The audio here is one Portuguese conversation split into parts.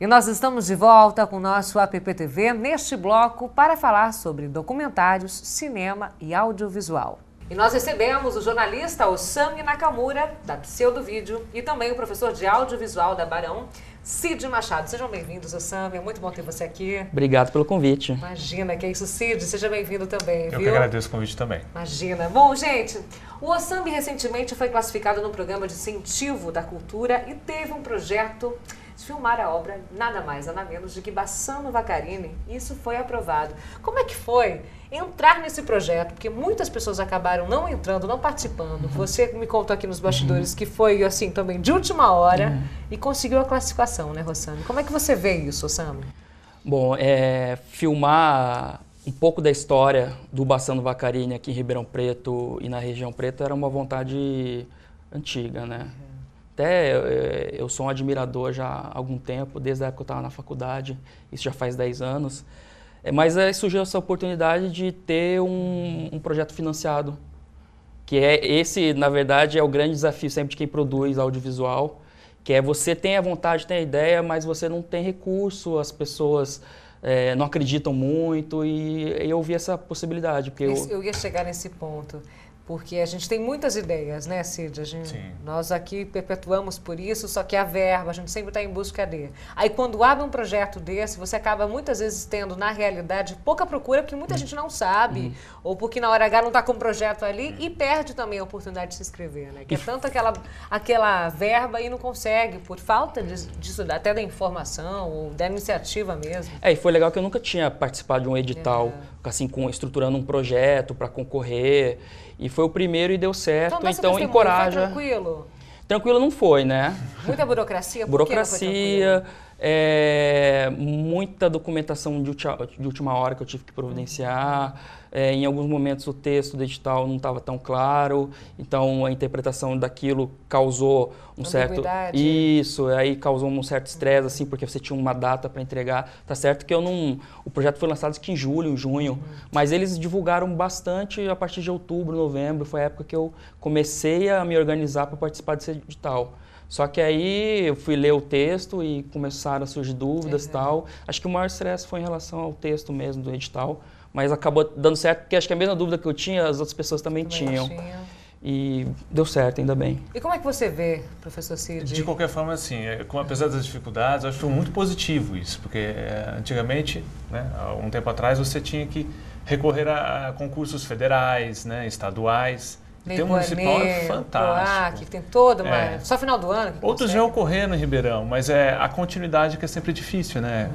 E nós estamos de volta com o nosso AppTV neste bloco para falar sobre documentários, cinema e audiovisual. E nós recebemos o jornalista Osami Nakamura, da Pseudovídeo, e também o professor de audiovisual da Barão, Cid Machado. Sejam bem-vindos, Osami. É muito bom ter você aqui. Obrigado pelo convite. Imagina, que é isso, Cid. Seja bem-vindo também, viu? Eu que agradeço o convite também. Imagina. Bom, gente, o Osami recentemente foi classificado no programa de incentivo da cultura e teve um projeto de filmar a obra nada mais, nada menos do que Bassano Vaccarini. Isso foi aprovado. Como é que foi entrar nesse projeto? Porque muitas pessoas acabaram não entrando, não participando. Você me contou aqui nos bastidores que foi, assim, também de última hora e conseguiu a classificação, né, Rossami? Como é que você vê isso, Osami? Bom, filmar um pouco da história do Bassano Vaccarini aqui em Ribeirão Preto e na região preta era uma vontade antiga, né? Até eu sou um admirador já há algum tempo, desde a época que eu estava na faculdade, isso já faz 10 anos. Mas surgiu essa oportunidade de ter um projeto financiado, que esse, na verdade, é o grande desafio sempre de quem produz audiovisual, que é você tem a vontade, tem a ideia, mas você não tem recurso, as pessoas não acreditam muito, e eu vi essa possibilidade. Porque eu ia chegar nesse ponto. Porque a gente tem muitas ideias, né, Cid? Nós aqui perpetuamos por isso, só que a verba, a gente sempre está em busca dele. Aí quando abre um projeto desse, você acaba muitas vezes tendo, na realidade, pouca procura, porque muita gente não sabe, ou porque na hora H não está com o projeto ali, e perde também a oportunidade de se inscrever, né? Que é tanto aquela verba e não consegue, por falta disso, até da informação, ou da iniciativa mesmo. E foi legal que eu nunca tinha participado de um edital, assim, estruturando um projeto para concorrer. E foi o primeiro e deu certo, então encoraja. Foi tranquilo? Tranquilo não foi, né? Muita burocracia? Burocracia, muita documentação de última hora que eu tive que providenciar. Em alguns momentos o texto do edital não estava tão claro, então a interpretação daquilo causou um certo... Isso, aí causou um certo estresse, assim, porque você tinha uma data para entregar. Tá certo que o projeto foi lançado aqui em julho, em junho, mas eles divulgaram bastante a partir de outubro, novembro, foi a época que eu comecei a me organizar para participar desse edital. Só que aí eu fui ler o texto e começaram a surgir dúvidas e tal. Acho que o maior estresse foi em relação ao texto mesmo do edital, mas acabou dando certo, porque acho que a mesma dúvida que eu tinha, as outras pessoas também tinham. E deu certo, ainda bem. E como é que você vê, professor Cid? De qualquer forma, assim, apesar das dificuldades, eu acho que foi muito positivo isso, porque antigamente, né, há um tempo atrás, você tinha que recorrer a concursos federais, né, estaduais. Tem um municipal fantástico. Que tem toda uma... Só final do ano que Outros já ocorreram em Ribeirão, mas a continuidade que é sempre difícil, né,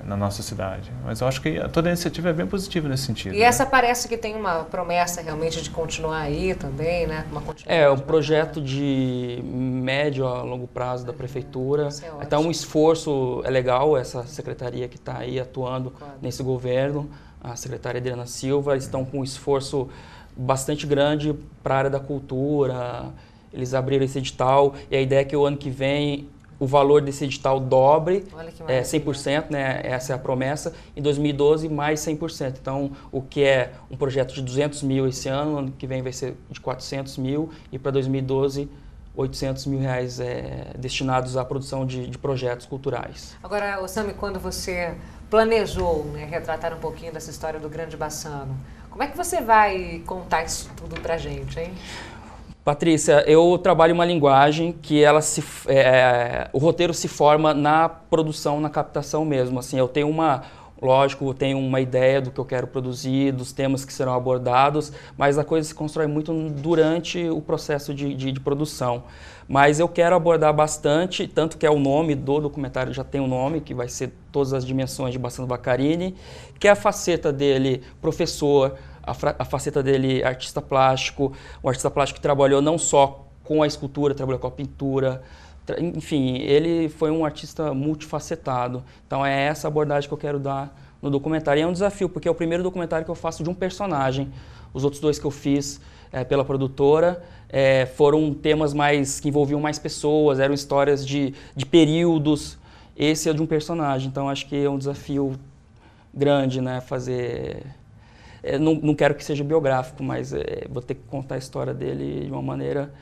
na nossa cidade. Mas eu acho que toda a iniciativa é bem positiva nesse sentido. E essa parece que tem uma promessa realmente de continuar aí também, né? Um projeto de médio a longo prazo da prefeitura. Então um esforço, é legal essa secretaria que está aí atuando nesse governo, a secretária Adriana Silva, estão com um esforço bastante grande para a área da cultura. Eles abriram esse edital e a ideia é que o ano que vem o valor desse edital dobre, 100%, né? Essa é a promessa, em 2012 mais 100%. Então, o que é um projeto de 200 mil esse ano que vem vai ser de 400 mil e para 2012 800 mil reais destinados à produção de projetos culturais. Agora, Osami, quando você planejou, né, retratar um pouquinho dessa história do Grande Bassano, como é que você vai contar isso tudo pra gente, hein? Patrícia, eu trabalho uma linguagem que o roteiro se forma na produção, na captação mesmo. Assim, eu tenho tenho uma ideia do que eu quero produzir, dos temas que serão abordados, mas a coisa se constrói muito durante o processo de produção. Mas eu quero abordar bastante, tanto que é o nome do documentário, já tem um nome, que vai ser Todas as Dimensões de Bassano Vaccarini, que é a faceta dele professor, a faceta dele artista plástico, um artista plástico que trabalhou não só com a escultura, trabalhou com a pintura, enfim, ele foi um artista multifacetado. Então é essa abordagem que eu quero dar no documentário. E é um desafio, porque é o primeiro documentário que eu faço de um personagem. Os outros dois que eu fiz pela produtora foram temas que envolviam mais pessoas, eram histórias de períodos. Esse é de um personagem, então acho que é um desafio grande, né, fazer... Não quero que seja biográfico, mas vou ter que contar a história dele de uma maneira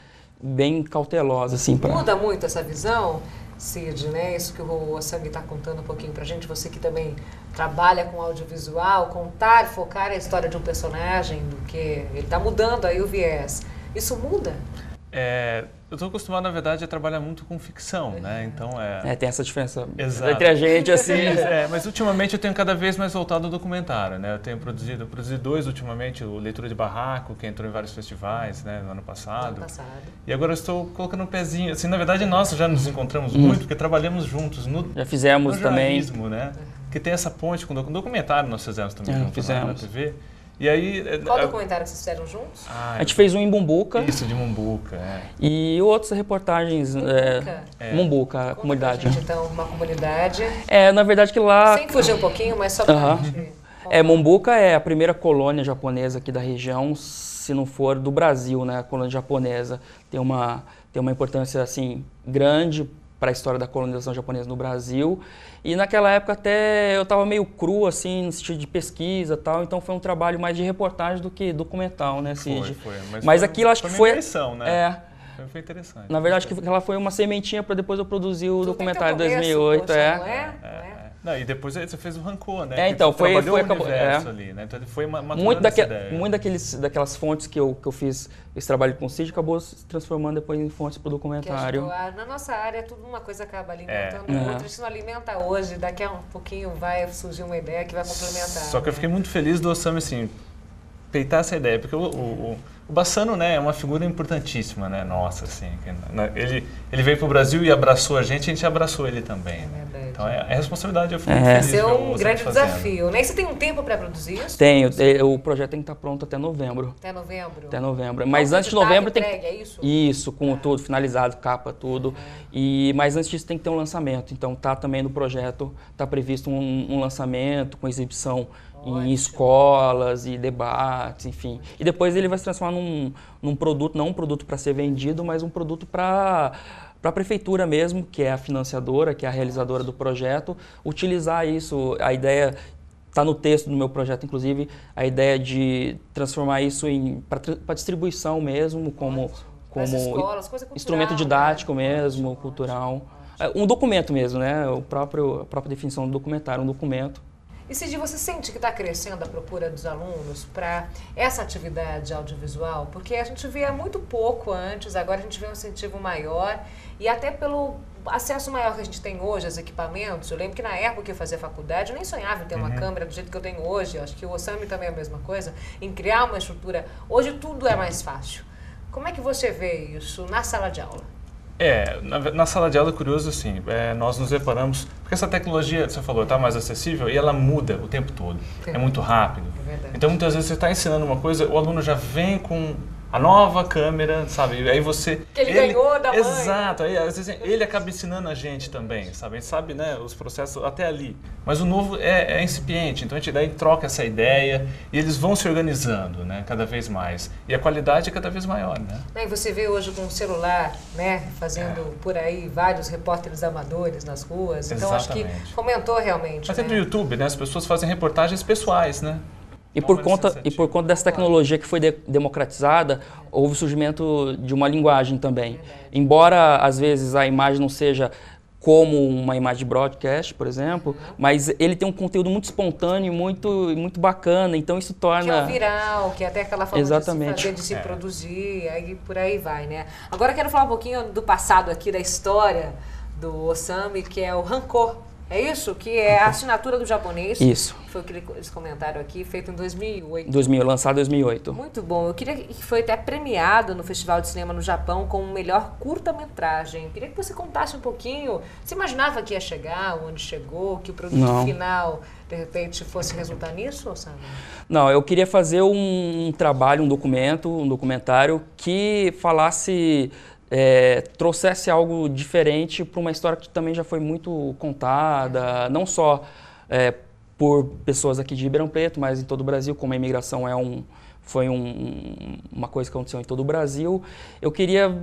bem cautelosa, assim. Muda muito essa visão, Cid, né? Isso que o Osami está contando um pouquinho pra gente, você que também trabalha com audiovisual, contar, focar a história de um personagem, do que ele está mudando aí o viés. Isso muda? Eu estou acostumado, na verdade, a trabalhar muito com ficção, né? Então tem essa diferença Exato. entre a gente, assim. Mas ultimamente eu tenho cada vez mais voltado ao documentário, né? Eu produzi 2 ultimamente, o Leitura de Barraco, que entrou em vários festivais, né, no ano passado. E agora eu estou colocando um pezinho, assim, na verdade nós já nos encontramos muito, porque trabalhamos juntos já fizemos no também. jornalismo, né? Que tem essa ponte com o documentário, nós fizemos também juntos na TV. E aí, qual documentário que vocês fizeram juntos? A gente fez um em Mumbuca. Isso, de Mumbuca, E outras reportagens. Mumbuca, a comunidade. Então, uma comunidade. Na verdade que lá... Sem fugir um pouquinho, mas só pra gente... Mumbuca é a primeira colônia japonesa aqui da região, se não for do Brasil, né? A colônia japonesa tem uma importância, assim, grande para a história da colonização japonesa no Brasil. E naquela época até eu estava meio cru, assim, no sentido de pesquisa e tal, então foi um trabalho mais de reportagem do que documental, né, Cid? Foi. Mas aquilo acho que foi... Impressão, né? Foi interessante. Na verdade, que ela foi uma sementinha para depois eu produzir o documentário em 2008. Não, e depois você fez o Rancor, né? Então, foi acabou ali, né? Então ele foi muito daquelas fontes que eu fiz esse trabalho com o Cid acabou se transformando depois em fontes para o documentário. Na nossa área, tudo uma coisa acaba alimentando outra. Isso não alimenta hoje, daqui a um pouquinho vai surgir uma ideia que vai complementar. Só que eu fiquei muito feliz do Osami, assim, peitar essa ideia, porque o Bassano, né, é uma figura importantíssima, né, nossa, assim. Ele veio para o Brasil e abraçou a gente abraçou ele também. Né? Então a responsabilidade eu fico feliz. Esse é um grande desafio, né? E você tem um tempo para produzir isso? Tenho. O projeto tem que estar pronto até novembro. Até novembro? Até novembro. Mas antes de novembro tem que... É isso? Isso, com tudo, finalizado, capa, tudo. Mas antes disso tem que ter um lançamento. Então tá também no projeto, tá previsto um lançamento com exibição em escolas e debates, enfim. E depois ele vai se transformar num produto, não um produto para ser vendido, mas um produto para a prefeitura mesmo, que é a financiadora, que é a realizadora do projeto, utilizar isso. A ideia está no texto do meu projeto, inclusive, a ideia de transformar isso para distribuição mesmo, como escolas, coisa cultural, instrumento didático mesmo, cultural. Um documento mesmo, né? A própria definição do documentário, um documento. E Cid, você sente que está crescendo a procura dos alunos para essa atividade audiovisual? Porque a gente via muito pouco antes, agora a gente vê um incentivo maior e até pelo acesso maior que a gente tem hoje aos equipamentos. Eu lembro que na época que eu fazia faculdade, eu nem sonhava em ter uma câmera do jeito que eu tenho hoje. Eu acho que o Osami também é a mesma coisa, em criar uma estrutura. Hoje tudo é mais fácil. Como é que você vê isso na sala de aula? Na sala de aula é curioso, assim, nós nos deparamos, porque essa tecnologia, você falou, está mais acessível e ela muda o tempo todo, é muito rápido. Então muitas vezes você está ensinando uma coisa, o aluno já vem com a nova câmera, sabe? E aí você... Que ele ganhou da mãe. Exato, aí às vezes ele acaba ensinando a gente também, sabe? A gente sabe, né, os processos até ali. Mas o novo é incipiente, então a gente daí troca essa ideia e eles vão se organizando, né, cada vez mais. E a qualidade é cada vez maior, né? E você vê hoje com o celular, né, fazendo por aí vários repórteres amadores nas ruas. Então acho que fomentou realmente. Mas do YouTube, né, as pessoas fazem reportagens pessoais, né? E por conta dessa tecnologia que foi democratizada, houve o surgimento de uma linguagem também. Embora, às vezes, a imagem não seja como uma imagem de broadcast, por exemplo, mas ele tem um conteúdo muito espontâneo, muito bacana, então isso torna... Que é o viral, que é até aquela forma de se fazer, de se produzir, aí por aí vai, né? Agora eu quero falar um pouquinho do passado aqui, da história do Osami, que é o Rancor. É isso? Que é a assinatura do japonês. Isso. Foi o que eles comentaram aqui, feito em 2008. Lançado em 2008. Muito bom. Eu queria que foi até premiado no Festival de Cinema no Japão como o melhor curta-metragem. Queria que você contasse um pouquinho. Você imaginava que ia chegar, onde chegou, que o produto final, de repente, fosse resultar nisso, Osami? Não, eu queria fazer um trabalho, um documentário que falasse... trouxesse algo diferente para uma história que também já foi muito contada, não só por pessoas aqui de Ribeirão Preto, mas em todo o Brasil, como a imigração foi uma coisa que aconteceu em todo o Brasil. Eu queria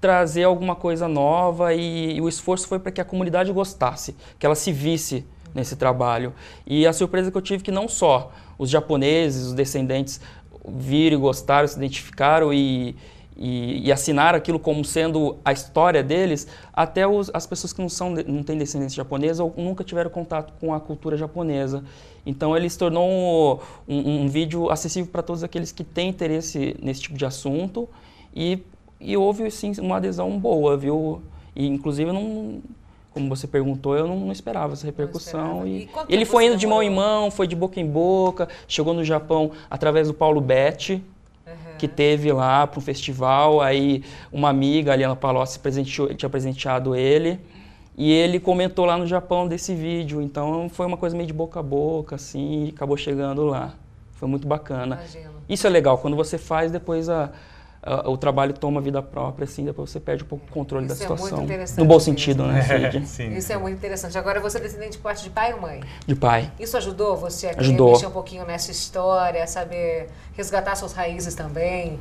trazer alguma coisa nova e o esforço foi para que a comunidade gostasse, que ela se visse nesse trabalho. E a surpresa que eu tive que não só os japoneses, os descendentes viram e gostaram, se identificaram e e assinar aquilo como sendo a história deles, até as pessoas que não têm descendência japonesa ou nunca tiveram contato com a cultura japonesa. Então ele se tornou um vídeo acessível para todos aqueles que têm interesse nesse tipo de assunto e houve sim uma adesão boa, viu? E inclusive como você perguntou, eu não esperava essa repercussão. E ele foi indo de mão em mão, foi de boca em boca, chegou no Japão através do Paulo Betti, que teve lá para um festival, aí uma amiga, a Liana Palocci, tinha presenteado ele, e ele comentou lá no Japão desse vídeo, então foi uma coisa meio de boca a boca, assim, e acabou chegando lá. Foi muito bacana. Imagino. Isso é legal, quando você faz, depois o trabalho toma vida própria, assim, depois você perde um pouco o controle da situação. Isso é muito interessante. No bom sentido, né, Cid? Sim. Isso é muito interessante. Agora, você é descendente de parte de pai ou mãe? De pai. Isso ajudou você a mexer um pouquinho nessa história, saber resgatar suas raízes também?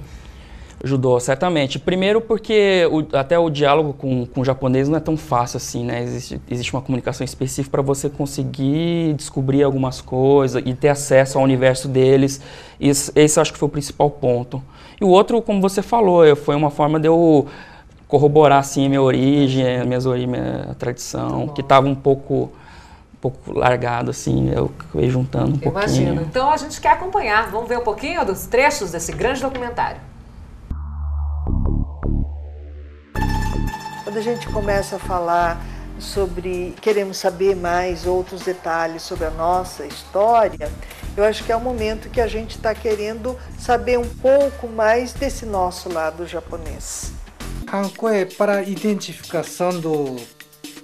Ajudou, certamente. Primeiro porque até o diálogo com o japonês não é tão fácil assim, né? Existe uma comunicação específica para você conseguir descobrir algumas coisas e ter acesso ao universo deles. Esse eu acho que foi o principal ponto. E o outro, como você falou, foi uma forma de eu corroborar assim, a minha origem, minha tradição, que estava um pouco largado, assim, eu fui juntando um pouquinho. Imagino. Então a gente quer acompanhar. Vamos ver um pouquinho dos trechos desse grande documentário. Quando a gente começa a falar queremos saber mais outros detalhes sobre a nossa história, eu acho que é o momento que a gente está querendo saber um pouco mais desse nosso lado japonês. Hanko é para identificação da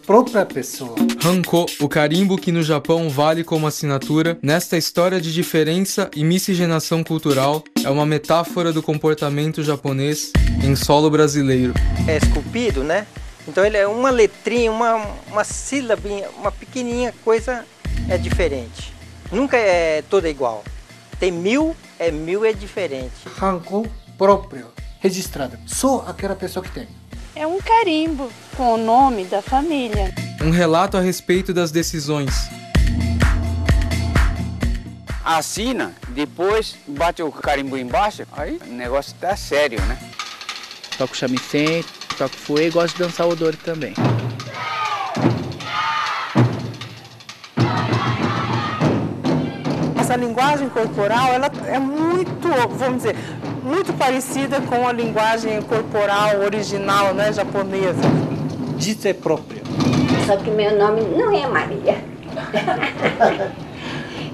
própria pessoa. Hanko, o carimbo que no Japão vale como assinatura, nesta história de diferença e miscigenação cultural, é uma metáfora do comportamento japonês em solo brasileiro. É esculpido, né? Então ele é uma letrinha, uma sílabinha, uma pequenininha coisa é diferente. Nunca é toda igual. Tem mil é diferente. Hanko próprio, registrado. Só aquela pessoa que tem. É um carimbo com o nome da família. Um relato a respeito das decisões. Assina, depois bate o carimbo embaixo, aí o negócio tá sério, né? Toco shamisen, toco fuê e gosto de dançar odori também. Essa linguagem corporal, ela é muito, vamos dizer, muito parecida com a linguagem corporal original, né, japonesa. Diz é próprio. Só que meu nome não é Maria.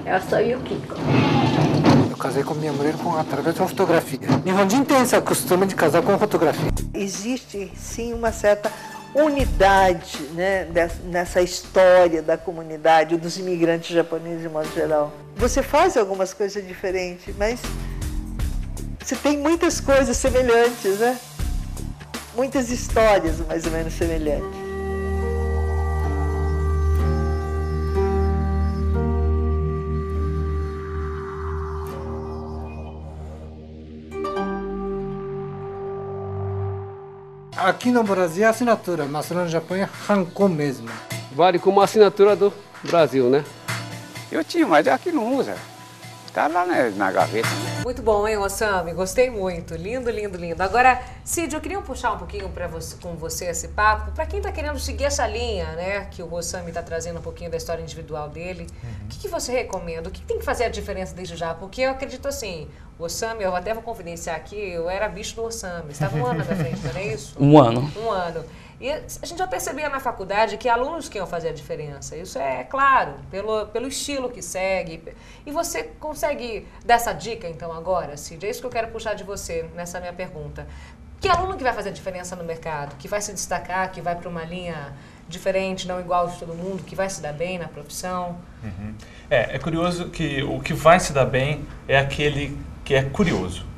Eu sou Yukiko. Eu casei com minha mulher através de uma fotografia. Nihonjin tem esse costume de casar com fotografia. Existe, sim, uma certa unidade, né, nessa história da comunidade, dos imigrantes japoneses de modo geral. Você faz algumas coisas diferentes, mas você tem muitas coisas semelhantes, né? Muitas histórias mais ou menos semelhantes. Aqui no Brasil é assinatura, mas lá no Japão é Hanko mesmo. Vale como assinatura do Brasil, né? Eu tinha, mas aqui não usa. Tá lá na gaveta. Né? Muito bom, hein, Osami? Gostei muito. Lindo, lindo, lindo. Agora, Cid, eu queria puxar um pouquinho com você esse papo. Para quem está querendo seguir essa linha, né, que o Osami está trazendo um pouquinho da história individual dele, o que você recomenda? O que tem que fazer a diferença desde já? Porque eu acredito assim, o Osami, eu até vou confidenciar aqui, eu era bicho do Osami. Estava um ano na frente, não é isso? Um ano. Um ano. E a gente já percebia na faculdade que alunos que iam fazer a diferença. Isso é claro, pelo estilo que segue. E você consegue dar essa dica, então, agora, Cid? É isso que eu quero puxar de você nessa minha pergunta. Que aluno que vai fazer a diferença no mercado? Que vai se destacar, que vai para uma linha diferente, não igual de todo mundo, que vai se dar bem na profissão? Uhum. É curioso que o que vai se dar bem é aquele que é curioso.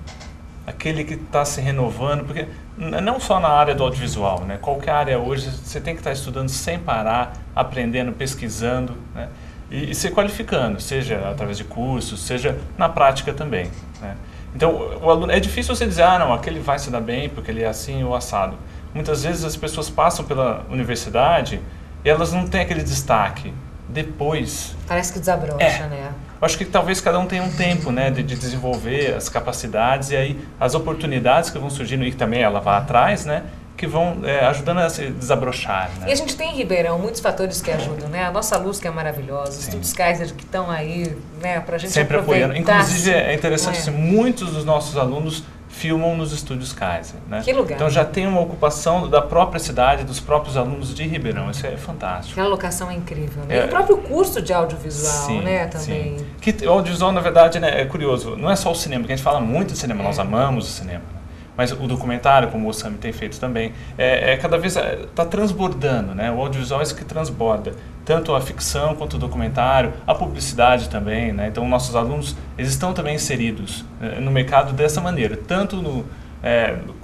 Aquele que está se renovando, porque não só na área do audiovisual, né? Qualquer área hoje, você tem que estar estudando sem parar, aprendendo, pesquisando, né? E se qualificando, seja através de cursos, seja na prática também, né? Então, o aluno, é difícil você dizer, não, aquele vai se dar bem porque ele é assim ou assado. Muitas vezes as pessoas passam pela universidade e elas não têm aquele destaque. Depois... Parece que desabrocha, né? acho que talvez cada um tenha um tempo, né, de desenvolver as capacidades e aí as oportunidades que vão surgindo e também ela vai atrás, né, que vão ajudando a se desabrochar. Né? E a gente tem em Ribeirão muitos fatores que ajudam, né? A nossa luz que é maravilhosa, os Estudos Kaiser que estão aí, né, para a gente sempre aproveitar. Apoiando. Inclusive é interessante assim, muitos dos nossos alunos filmam nos Estúdios Kaiser. Né? Que lugar. Então já tem uma ocupação da própria cidade, dos próprios alunos de Ribeirão. Isso é fantástico. Aquela locação é incrível. Né? E o próprio curso de audiovisual, né, também. Sim. Que o audiovisual, na verdade, né, é curioso. Não é só o cinema, porque a gente fala muito de cinema, nós amamos o cinema. Mas o documentário, como o Sami tem feito também, cada vez está transbordando, né? O audiovisual é isso que transborda, tanto a ficção quanto o documentário, a publicidade também, né? Então, nossos alunos, eles estão também inseridos no mercado dessa maneira, tanto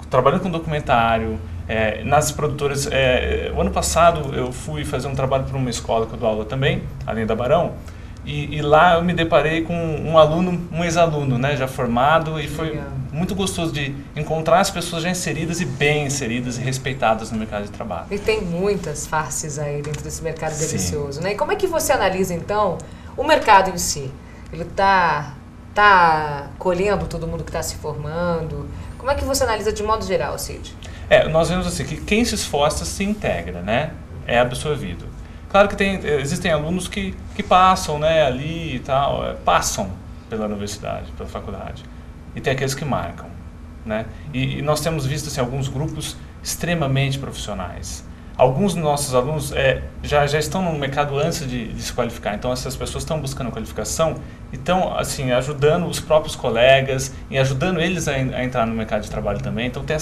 trabalhando com documentário, nas produtoras. O ano passado eu fui fazer um trabalho para uma escola que eu dou aula também, além da Barão, e lá eu me deparei com um ex-aluno, né, já formado, e foi muito gostoso de encontrar as pessoas já inseridas e bem inseridas e respeitadas no mercado de trabalho. E tem muitas faces aí dentro desse mercado delicioso, né? E como é que você analisa, então, o mercado em si? Ele tá colhendo todo mundo que está se formando? Como é que você analisa de modo geral, Cid? Nós vemos assim, que quem se esforça se integra, né? É absorvido. Claro que existem alunos que passam, né, ali e tal, passam pela universidade, pela faculdade. E tem aqueles que marcam, né? E nós temos visto assim, alguns grupos extremamente profissionais. Alguns dos nossos alunos já estão no mercado antes de se qualificar. Então, essas pessoas estão buscando qualificação e estão assim, ajudando os próprios colegas e ajudando eles a entrar no mercado de trabalho também. Então, tem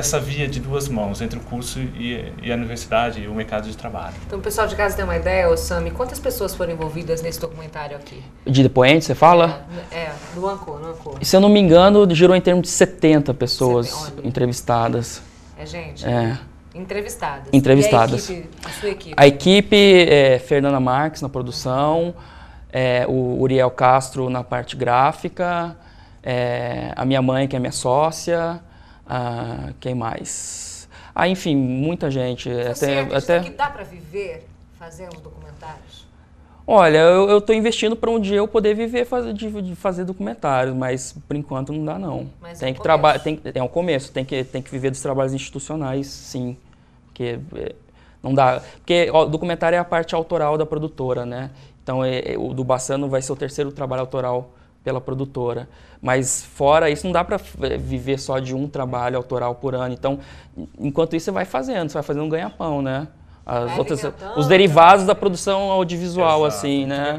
essa via de duas mãos entre o curso e a universidade e o mercado de trabalho. Então, o pessoal de casa tem uma ideia, Sami, quantas pessoas foram envolvidas nesse documentário aqui? De depoentes, você fala? No Ancor. Se eu não me engano, girou em termos de 70 pessoas entrevistadas. Gente? Entrevistadas. Entrevistadas. E a sua equipe? A equipe é Fernanda Marques na produção, o Uriel Castro na parte gráfica, a minha mãe, que é minha sócia, quem mais? Enfim, muita gente. Você acredita que dá para viver fazendo documentários? Olha, eu estou investindo para um dia eu poder viver de fazer documentários, mas por enquanto não dá não. Mas tem que trabalhar, é um começo, tem que viver dos trabalhos institucionais, sim, porque não dá, porque o documentário é a parte autoral da produtora, né? Então o do Bassano vai ser o terceiro trabalho autoral pela produtora, mas fora isso não dá para viver só de um trabalho autoral por ano. Então, enquanto isso você vai fazendo um ganha-pão, né? Os derivados da produção audiovisual, assim, né?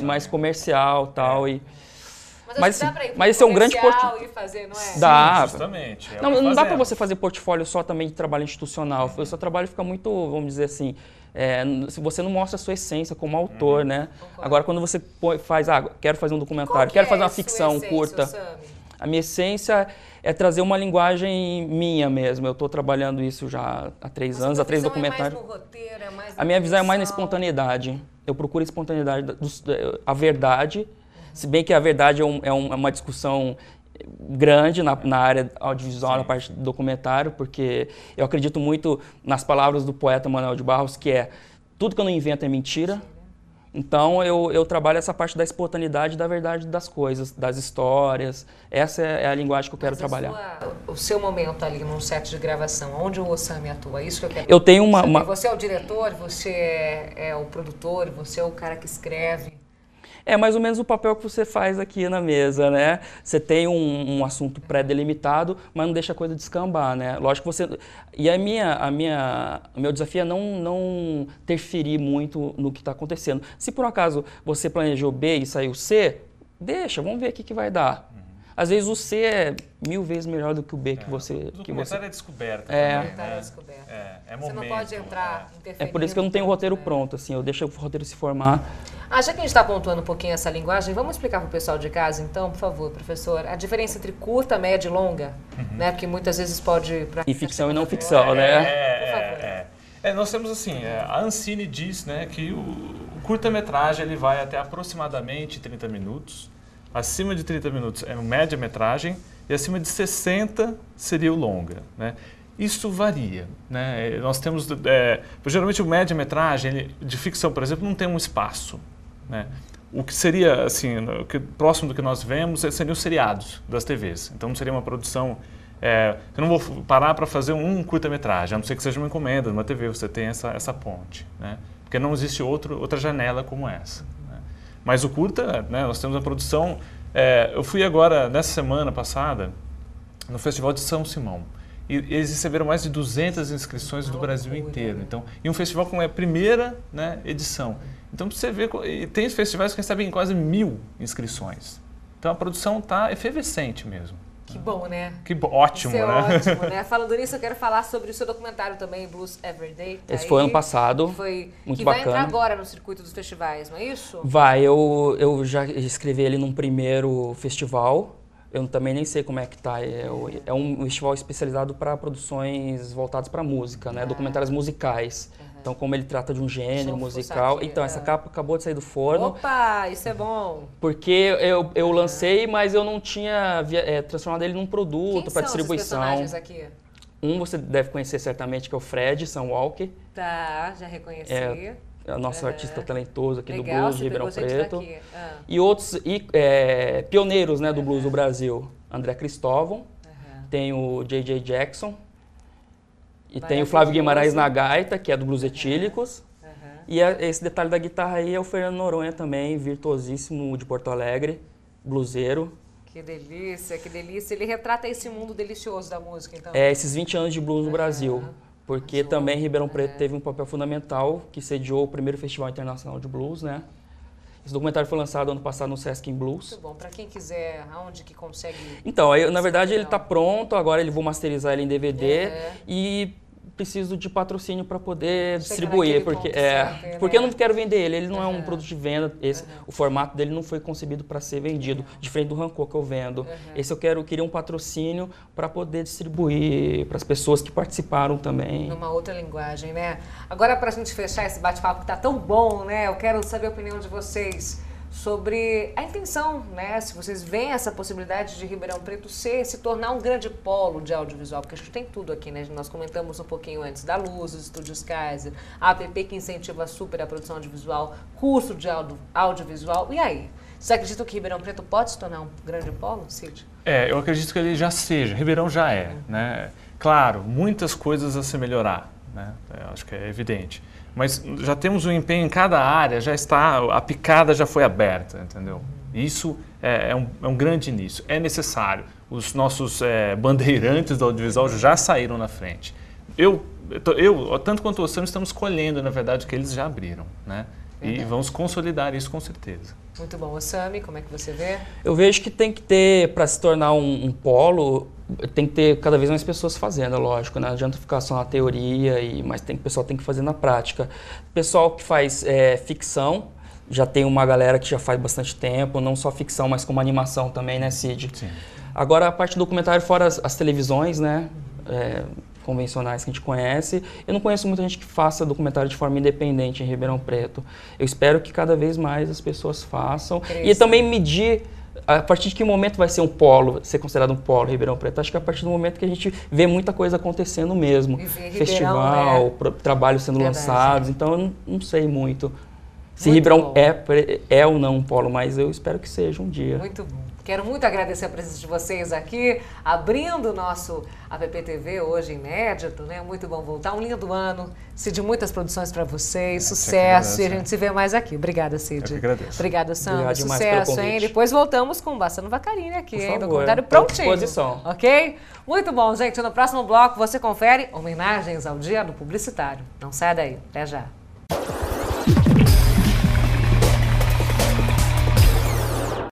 Mais comercial, tal. Mas esse é um grande portfólio. Dá. Justamente. Não dá para você fazer portfólio só também de trabalho institucional. O seu trabalho fica muito, vamos dizer assim, se você não mostra a sua essência como autor, né? Concordo. Agora, quando você faz, quero fazer um documentário, quero fazer uma ficção curta. A minha essência é trazer uma linguagem minha mesmo. Eu estou trabalhando isso já há 3 anos, há 3 documentários. É mais no roteiro, é mais a minha visão é mais na espontaneidade. Eu procuro a espontaneidade, a verdade. Se bem que a verdade é uma discussão grande na área audiovisual, na parte do documentário, porque eu acredito muito nas palavras do poeta Manuel de Barros, que tudo que eu não invento é mentira. Então, eu trabalho essa parte da espontaneidade, da verdade das coisas, das histórias. Essa é a linguagem que eu quero trabalhar. O seu momento ali num set de gravação, onde o Sami atua, isso que eu quero Eu tenho Você é o diretor, você é o produtor, você é o cara que escreve. É mais ou menos o papel que você faz aqui na mesa, né? Você tem um assunto pré-delimitado, mas não deixa a coisa descambar, né? Lógico que você... E o meu desafio é não interferir muito no que está acontecendo. Se por um acaso você planejou B e saiu C, deixa, vamos ver o que vai dar. Às vezes o C é 1000 vezes melhor do que o B que você... O documentário é descoberta. Você não pode entrar, interferir. É por isso que eu não tenho o roteiro pronto, assim, eu deixo o roteiro se formar. Já que a gente está pontuando um pouquinho essa linguagem, vamos explicar para o pessoal de casa, então, por favor, professor, a diferença entre curta, média e longa, né? Porque muitas vezes pode... E ficção e não ficção, né? Nós temos assim, a Ancine diz, né, que o curta-metragem ele vai até aproximadamente 30 minutos, acima de 30 minutos é média-metragem e acima de 60 seria o longa, né? Isso varia, né? Nós temos, geralmente o média-metragem de ficção, por exemplo, não tem um espaço, né? O que seria, assim, próximo do que nós vemos seriam os seriados das TVs. Então não seria uma produção... eu não vou parar para fazer um curta-metragem, a não ser que seja uma encomenda de uma TV, você tem essa ponte, né? Porque não existe outra janela como essa. Né? Mas o curta, né, nós temos a produção... eu fui agora, nessa semana passada, no Festival de São Simão. E eles receberam mais de 200 inscrições do Brasil inteiro. Então, e um festival como é a primeira, né, edição. Então, você vê, tem festivais que recebem quase 1000 inscrições. Então, a produção está efervescente mesmo. Que bom, né? Que ótimo, Isso né? Ótimo, né? Falando nisso, eu quero falar sobre o seu documentário também, Blues Everyday. Esse foi ano passado, muito bacana. Que vai entrar agora no circuito dos festivais, não é isso? Vai, eu já escrevi ele num primeiro festival. Eu também nem sei como é que tá. É um festival especializado para produções voltadas para música, né? Documentários musicais. Então, como ele trata de um gênero musical... Então, essa capa acabou de sair do forno. Opa, isso é bom! Porque eu lancei, mas eu não tinha transformado ele num produto para distribuição. Quem são os personagens aqui? Um você deve conhecer certamente, que é o Fred Sunwalker. Tá, já reconheci. É o nosso artista talentoso aqui do Legal, blues de Ribeirão Preto. Ah. E outros pioneiros, né, do blues do Brasil. André Cristóvão, tem o J.J. Jackson, e tem o Flávio Guimarães na gaita, que é do Blues Etílicos. E esse detalhe da guitarra aí é o Fernando Noronha também, virtuosíssimo de Porto Alegre, bluseiro. Que delícia, que delícia. Ele retrata esse mundo delicioso da música, então. Esses 20 anos de blues no Brasil. Porque também Ribeirão Preto teve um papel fundamental, que sediou o primeiro Festival Internacional de Blues, né? Esse documentário foi lançado ano passado no Sesc em Blues. Muito bom. Para quem quiser, aonde que consegue... Então, na verdade, ele está pronto, agora ele vou masterizar ele em DVD e preciso de patrocínio para poder distribuir, porque eu não quero vender ele não é um produto de venda, o formato dele não foi concebido para ser vendido, diferente do Rancor que eu vendo. Esse eu queria um patrocínio para poder distribuir para as pessoas que participaram também. Numa outra linguagem, né? Agora, para a gente fechar esse bate-papo que está tão bom, né? Eu quero saber a opinião de vocês sobre a intenção, né? Se vocês veem essa possibilidade de Ribeirão Preto se tornar um grande polo de audiovisual, porque a gente tem tudo aqui, né? Nós comentamos um pouquinho antes da Luz, os Estúdios Kaiser, a APP que incentiva super a produção audiovisual, curso de audiovisual. E aí? Vocês acreditam que Ribeirão Preto pode se tornar um grande polo, Cid? Eu acredito que ele já seja. Ribeirão já é, né? Claro, muitas coisas a se melhorar, né? Eu acho que é evidente. Mas já temos um empenho em cada área, a picada já foi aberta, entendeu? Isso é um grande início, é necessário. Os nossos bandeirantes do audiovisual já saíram na frente. Eu tanto quanto o Sam, estamos colhendo, na verdade, que eles já abriram, né? E vamos consolidar isso com certeza. Muito bom. O Sami, como é que você vê? Eu vejo que tem que ter, para se tornar um polo, tem que ter cada vez mais pessoas fazendo, é lógico, né? Não adianta ficar só na teoria, mas o pessoal tem que fazer na prática. O pessoal que faz ficção, já tem uma galera que já faz bastante tempo, não só ficção, mas como animação também, né, Cid? Sim. Agora, a parte do documentário, fora as televisões, né? Convencionais que a gente conhece. Eu não conheço muita gente que faça documentário de forma independente em Ribeirão Preto. Eu espero que cada vez mais as pessoas façam. E também medir a partir de que momento vai ser um polo, ser considerado um polo Ribeirão Preto. Acho que é a partir do momento que a gente vê muita coisa acontecendo mesmo. Festival, né? Trabalhos sendo lançados. Então eu não sei muito se Ribeirão é ou não um polo, mas eu espero que seja um dia. Muito bom. Quero muito agradecer a presença de vocês aqui, abrindo o nosso APP-TV hoje inédito, né? Muito bom voltar. Um lindo ano, Cid, muitas produções para vocês, sucesso, e a gente se vê mais aqui. Obrigada, Cid. Eu que agradeço. Obrigada, Sam. Sucesso, hein? Depois voltamos com Bastando Vacarini aqui, hein? Documentário prontinho. À disposição. Ok? Muito bom, gente. No próximo bloco você confere homenagens ao Dia do Publicitário. Não saia daí. Até já.